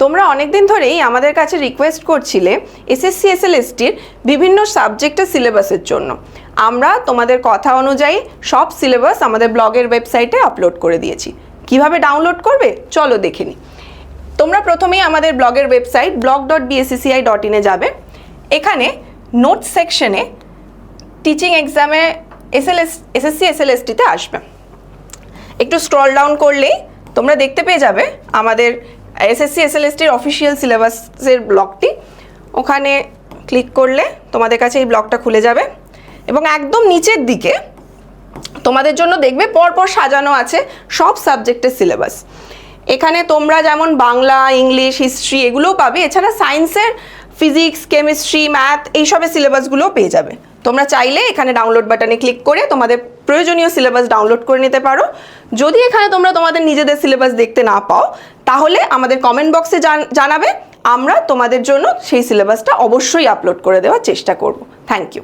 তোমরা অনেক দিন ধরেই আমাদের কাছে রিকোয়েস্ট করছিলে এসএসসি এসএলএসটির বিভিন্ন সাবজেক্টের সিলেবাসের জন্য। আমরা তোমাদের কথা অনুযায়ী সব সিলেবাস আমাদের ব্লগের ওয়েবসাইটে আপলোড করে দিয়েছি। কিভাবে ডাউনলোড করবে চলো দেখে নিই। তোমরা প্রথমেই আমাদের ব্লগের ওয়েবসাইট blog.bscci.in এ যাবে। এখানে নোটস সেকশনে টিচিং এক্সামে এসএসসি এসএলএসটিতে আসবে। একটু স্ক্রল ডাউন করলেই তোমরা দেখতে পেয়ে যাবে আমাদের এসএসসি এসএলএসটির অফিসিয়াল সিলেবাসের ব্লগটি। ওখানে ক্লিক করলে তোমাদের কাছে এই ব্লগটা খুলে যাবে এবং একদম নিচের দিকে তোমাদের জন্য দেখবে পরপর সাজানো আছে সব সাবজেক্টের সিলেবাস। এখানে তোমরা যেমন বাংলা, ইংলিশ, হিস্ট্রি এগুলোও পাবে, এছাড়া সায়েন্সের ফিজিক্স, কেমিস্ট্রি, ম্যাথ এইসবের সিলেবাসগুলোও পেয়ে যাবে। তোমরা চাইলে এখানে ডাউনলোড বাটনে ক্লিক করে তোমাদের প্রয়োজনীয় সিলেবাস ডাউনলোড করে নিতে পারো। যদি এখানে তোমরা তোমাদের নিজেদের সিলেবাস দেখতে না পাও তাহলে আমাদের কমেন্ট বক্সে জানাবে, আমরা তোমাদের জন্য সেই সিলেবাসটা অবশ্যই আপলোড করে দেওয়ার চেষ্টা করব। Thank you.